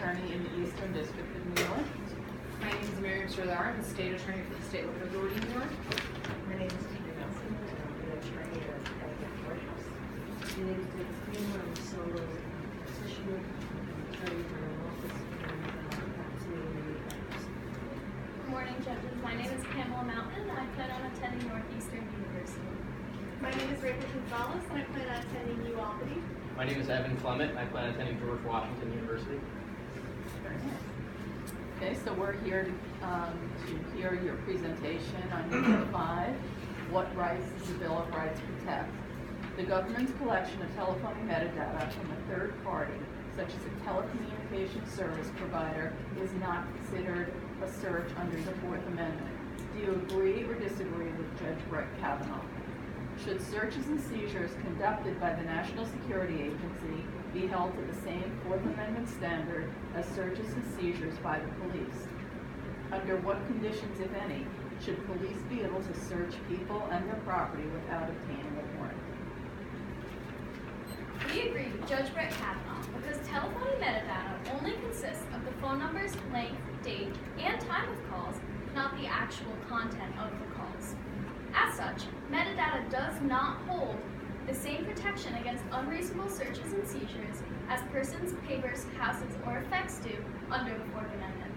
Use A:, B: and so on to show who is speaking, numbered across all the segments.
A: Attorney in the Eastern District of New York.
B: My name is Miriam Sردar. I'm the State Attorney for the State Local Authority of New York.
C: My name is Tina Nelson, and I'm the attorney at the courthouse. My name is David Freeman. I'm a solo practitioner, attorney for an office, and absolutely practice.
D: Good morning, judges. My name is Pamela Mountain, and I plan on attending Northeastern University.
E: My name is Rachel Gonzalez, and I plan on attending UAlbany.
F: My name is Evan Clement. I plan on attending George Washington University.
A: Very nice. Okay, so we're here to hear your presentation on Unit 5, What Rights does the Bill of Rights protect? The government's collection of telephone metadata from a third party, such as a telecommunications service provider, is not considered a search under the Fourth Amendment. Do you agree or disagree with Judge Brett Kavanaugh? Should searches and seizures conducted by the National Security Agency be held to the same Fourth Amendment standard as searches and seizures by the police? Under what conditions, if any, should police be able to search people and their property without obtaining a warrant?
D: We agree with Judge Brett Kavanaugh because telephone metadata only consists of the phone numbers, length, date, and time of calls, not the actual content of the calls. As such, metadata does not hold the same protection against unreasonable searches and seizures as persons, papers, houses, or effects do under the Fourth Amendment.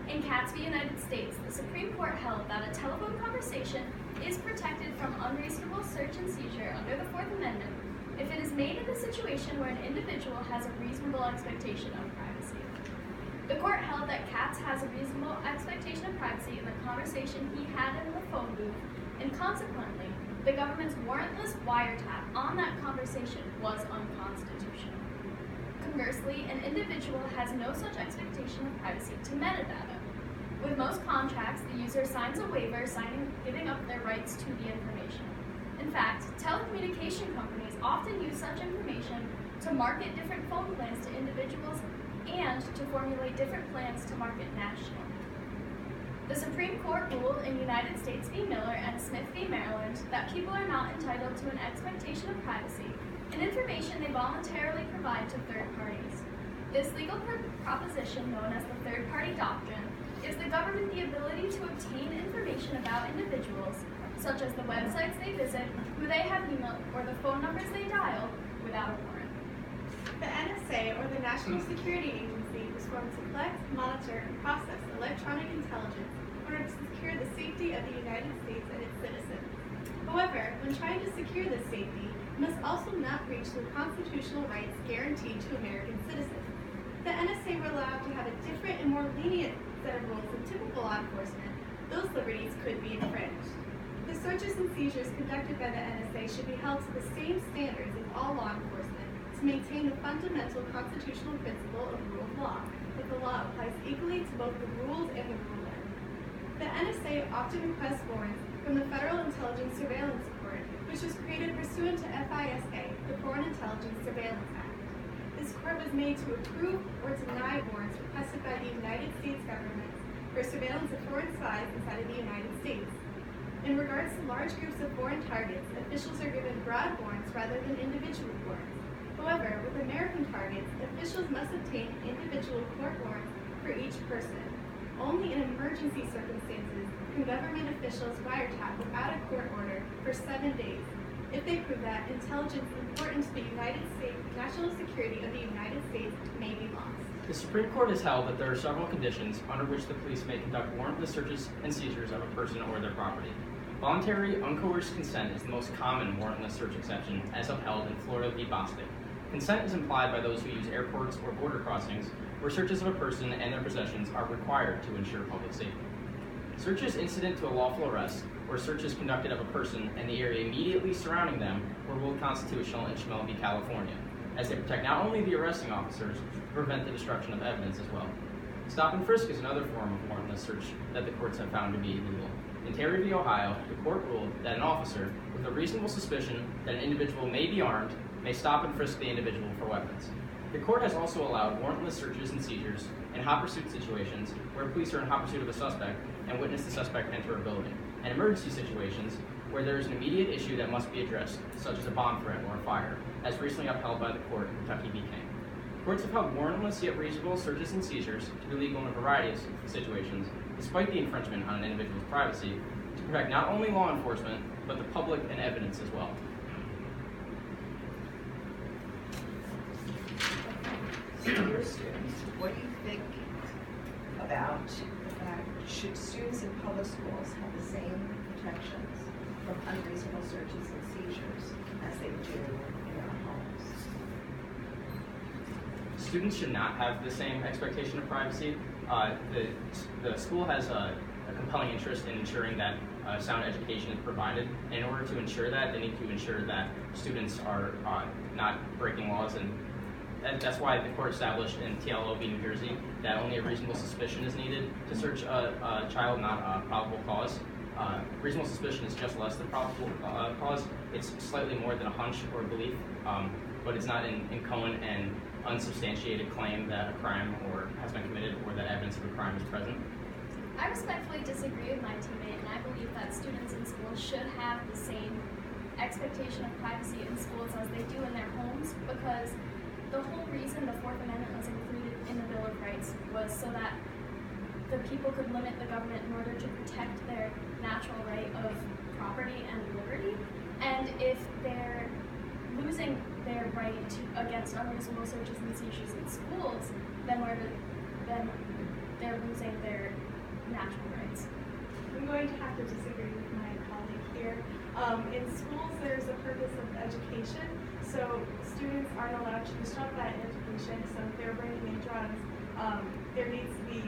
D: In Katz v. United States, the Supreme Court held that a telephone conversation is protected from unreasonable search and seizure under the Fourth Amendment if it is made in a situation where an individual has a reasonable expectation of privacy. The court held that Katz has a reasonable expectation of privacy in the conversation he had in the phone booth, and consequently, the government's warrantless wiretap on that conversation was unconstitutional. Conversely, an individual has no such expectation of privacy to metadata. With most contracts, the user signs a waiver giving up their rights to the information. In fact, telecommunication companies often use such information to market different phone plans to individuals and to formulate different plans to market nationally. The Supreme Court ruled in United States v. Miller and Smith v. Maryland that people are not entitled to an expectation of privacy in information they voluntarily provide to third parties. This legal proposition, known as the third-party doctrine, gives the government the ability to obtain information about individuals, such as the websites they visit, who they have emailed, or the phone numbers they dial, without a warrant.
E: The NSA, or the National Security Agency, was formed to collect, monitor, and process electronic intelligence in order to secure the safety of the United States and its citizens. However, when trying to secure this safety, it must also not breach the constitutional rights guaranteed to American citizens. The NSA were allowed to have a different and more lenient set of rules than typical law enforcement. Those liberties could be infringed. The searches and seizures conducted by the NSA should be held to the same standards as all law enforcement to maintain the fundamental constitutional principle of rule of law, that the law applies equally to both the rules and the ruler. The NSA often requests warrants from the Federal Intelligence Surveillance Court, which was created pursuant to FISA, the Foreign Intelligence Surveillance Act. This court was made to approve or deny warrants requested by the United States government for surveillance of foreign spies inside of the United States. In regards to large groups of foreign targets, officials are given broad warrants rather than individual warrants. However, with American targets, officials must obtain individual court warrants for each person. Only in emergency circumstances can government officials wiretap without a court order for 7 days. If they prove that intelligence important to the United States national security of the United States may be lost.
F: The Supreme Court has held that there are several conditions under which the police may conduct warrantless searches and seizures of a person or their property. Voluntary, uncoerced consent is the most common warrantless search exception, as upheld in Florida v. Bostic. Consent is implied by those who use airports or border crossings, where searches of a person and their possessions are required to ensure public safety. Searches incident to a lawful arrest, or searches conducted of a person and the area immediately surrounding them, were ruled constitutional in Schmel v. California, as they protect not only the arresting officers, but prevent the destruction of evidence as well. Stop and frisk is another form of warrantless search that the courts have found to be illegal. In Terry v. Ohio, the court ruled that an officer, with a reasonable suspicion that an individual may be armed, may stop and frisk the individual for weapons. The court has also allowed warrantless searches and seizures in hot pursuit situations where police are in hot pursuit of a suspect and witness the suspect enter a building, and emergency situations where there is an immediate issue that must be addressed, such as a bomb threat or a fire, as recently upheld by the court in Kentucky v. King. Courts have held warrantless yet reasonable searches and seizures to be legal in a variety of situations, despite the infringement on an individual's privacy, to protect not only law enforcement, but the public and evidence as well.
G: So dear students, what do you think about the fact, should students in public schools have the same protections from unreasonable searches and seizures as they do in their homes?
F: Students should not have the same expectation of privacy. The school has a compelling interest in ensuring that sound education is provided. In order to ensure that, they need to ensure that students are not breaking laws, and that's why the court established in TLO v. New Jersey that only a reasonable suspicion is needed to search a child, not a probable cause. Reasonable suspicion is just less than probable cause. It's slightly more than a hunch or belief, but it's not in Cohen an unsubstantiated claim that a crime has been committed or that evidence of a crime is present.
D: I respectfully disagree with my teammate, and I believe that students in schools should have the same expectation of privacy in schools as they do in their homes, because the whole reason the Fourth Amendment was included in the Bill of Rights was so that the people could limit the government in order to protect their natural right of property and liberty. And if they're losing their right against unreasonable searches and seizures in schools, then they're losing their natural rights.
E: I'm going to have to disagree with my colleague here. In schools, there's a purpose of education, so students aren't allowed to disrupt that education. So if they're bringing in drugs, there needs to be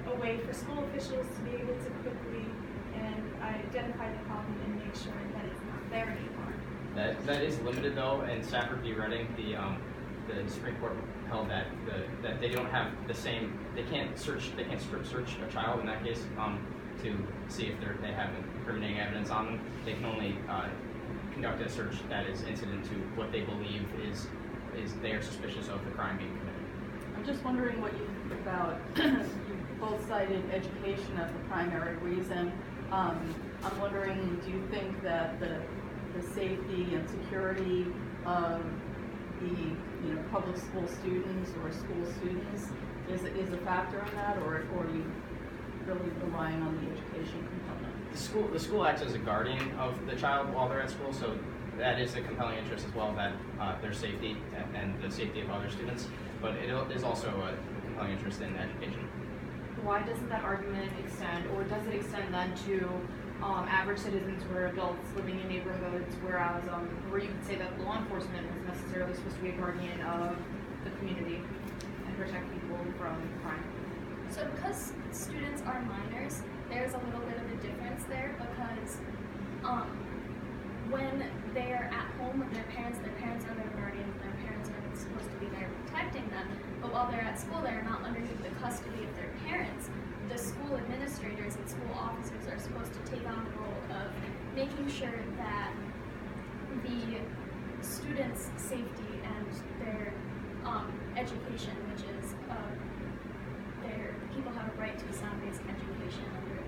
E: a way for school officials to be able to quickly and identify the problem and make sure that it's not there anymore.
F: That is limited though. In Stafford v. Reading, the Supreme Court held that they don't have the same. They can't strip search a child in that case to see if they have incriminating evidence on them. They can only conduct a search that is incident to what they believe is they are suspicious of the crime being committed.
A: I'm just wondering what you think about, you both cited education as the primary reason. I'm wondering, do you think that the safety and security of the public school students or school students is a factor in that, or are you really relying on the education component?
F: The school acts as a guardian of the child while they're at school, so that is a compelling interest as well, that their safety and the safety of other students, but it is also a compelling interest in education.
B: Why doesn't that argument extend, or does it extend then to average citizens who are adults living in neighborhoods, whereas where you could say that law enforcement is necessarily supposed to be a guardian of the community and protect people from crime?
D: So because students are minors, there's a little bit of a difference there, because when they're at home with their parents are their guardians, and their parents are supposed to be there protecting them. But while they're at school, they're not underneath the custody of their parents. The school administrators and school officers are supposed to take on the role of making sure that the students' safety and their education, which is their people have a right to a sound basic education under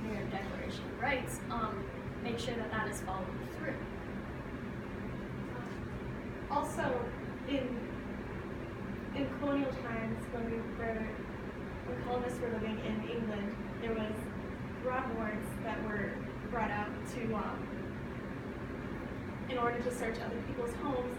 D: their Declaration of Rights, make sure that that is followed through.
E: Also, in colonial times, when colonists were living in England, there was broad warrants that were brought out to in order to search other people's homes,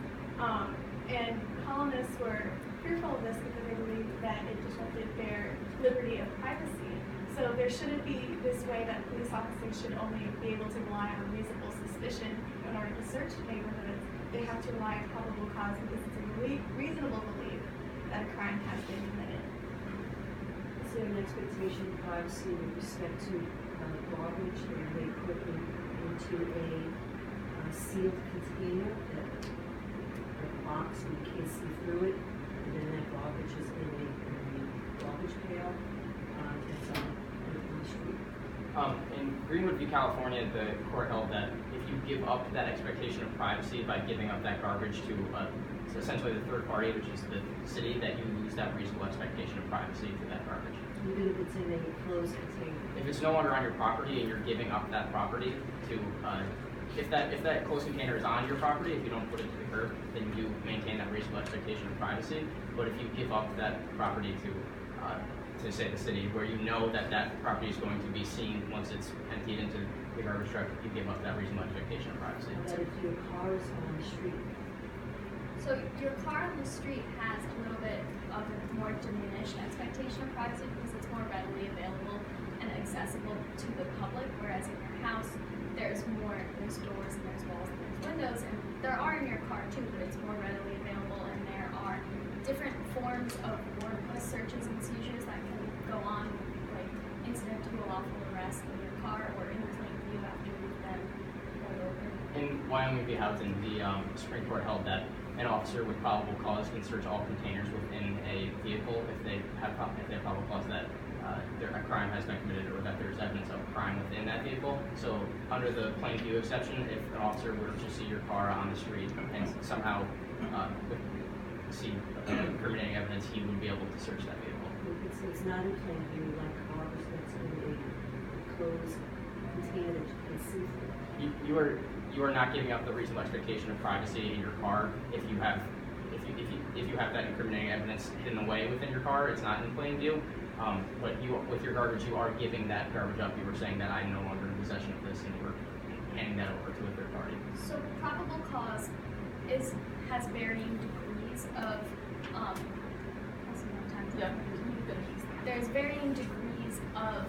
E: and colonists were fearful of this because they believed that it disrupted their liberty of privacy. So there shouldn't be this way that police officers should only be able to rely on reasonable suspicion in order to search neighborhoods. They have to rely on probable cause because it's a reasonable belief that a crime has been committed.
C: Is there an expectation of privacy with respect to garbage that they put into a sealed container, that a box where you can't see through it, and then that garbage is in a garbage pail that's on the street?
F: In Greenwood v. California, the court held that if you give up that expectation of privacy by giving up that garbage to essentially the third party, which is the city, that you lose that reasonable expectation of privacy for that garbage.
C: Even if it's in a closed container?
F: If it's no longer on your property and you're giving up that property to if that closed container is on your property, if you don't put it to the curb, then you do maintain that reasonable expectation of privacy. But if you give up that property to say the city, where you know that that property is going to be seen once it's emptied into the garbage truck, you give up that reasonable expectation of privacy.
C: But if your car is on the street,
D: So your car on the street has a little bit of a more diminished expectation of privacy because it's more readily available and accessible to the public, whereas in your house, there's doors and there's walls and there's windows, and there are in your car too, but it's more readily available, and there are different forms of warrantless searches and seizures that can go on, like incident to a lawful arrest in your car or in plain view after you've been pulled over.
F: In Wyoming v. Houghton, the Supreme Court held that an officer with probable cause can search all containers within a vehicle if they have probable cause that a crime has been committed or that there's evidence of crime within that vehicle. So under the plain view exception, if an officer were to see your car on the street and somehow see incriminating evidence, he would be able to search that vehicle.
C: it's not in plain view like cars that's in a closed container that you can see through.
F: You are not giving up the reasonable expectation of privacy in your car if you have that incriminating evidence hidden away within your car. It's not in plain view. But with your garbage, you are giving that garbage up. You were saying that I'm no longer in possession of this, and you were handing that over to a third party.
D: So probable cause has varying degrees of
A: Yeah.
D: there's varying degrees of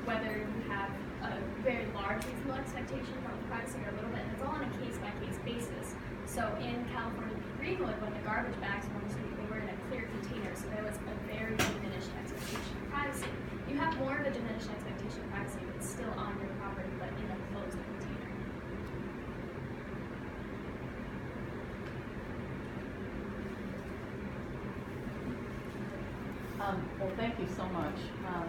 D: whether you have a very large reasonable expectation of privacy or a little bit, and it's all on a case-by-case basis. So in California v. Greenwood, when the garbage bags were on the street, they were in a clear container, so there was a very diminished expectation of privacy. You have more of a diminished expectation of privacy if it's still on your property, but in a closed container.
A: Well, thank you so much.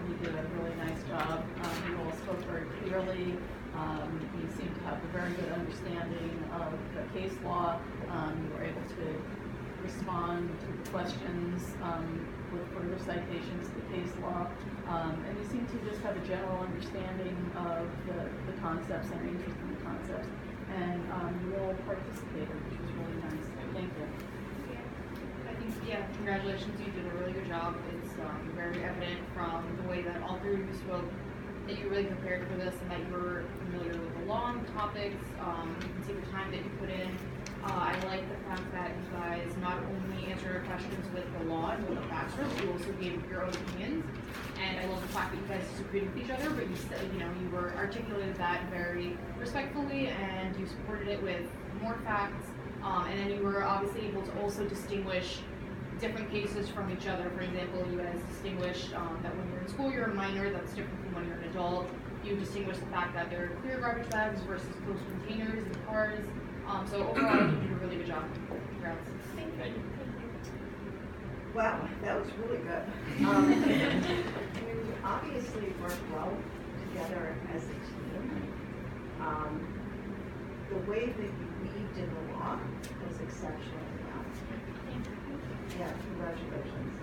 A: You did a really nice job. You all spoke very clearly. You seem to have a very good understanding of the case law. You were able to respond to the questions with further citations to the case law. And you seem to just have a general understanding of the concepts and are interested in the concepts. And you all participated, which was really nice. Thank you.
B: I think, yeah, congratulations, you did a really good job. It's very evident from the way that all three of you spoke that you really prepared for this and that you were familiar with the law and the topics. You can see the time that you put in. I like the fact that you guys not only answered your questions with the law and with the facts, but you also gave your own opinions. And I love the fact that you guys disagreed with each other, but you said, you were articulated that very respectfully, and you supported it with more facts. And then you were obviously able to also distinguish different cases from each other. For example, you guys distinguished that when you're in school, you're a minor. That's different from when you're an adult. You distinguished the fact that there are clear garbage bags versus closed containers in cars. So overall, I think you did a really good job. Congrats.
F: Thank you.
G: Wow, that was really good. You obviously worked well together as a team. The way that you weaved in the law was exceptional. Yeah, congratulations.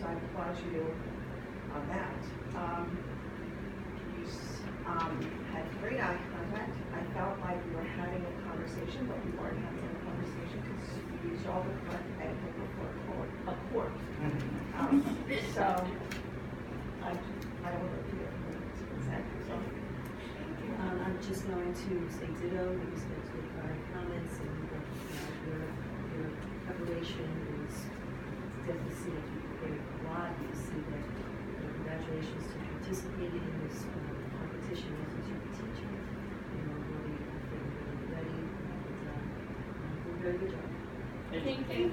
G: So I applaud you on that. You had great eye contact. I felt like we were having a conversation, but we weren't having a conversation because you used all the correct etiquette before a court. So I don't want to repeat it. So
C: I'm just going to say ditto with respect to the prior comments, and your preparation is definitely see that you prepared a lot. You see that congratulations to participating in this competition as a teacher. Really, I feel really ready, and did a very good job.
B: Thank you.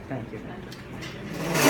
F: Thank you.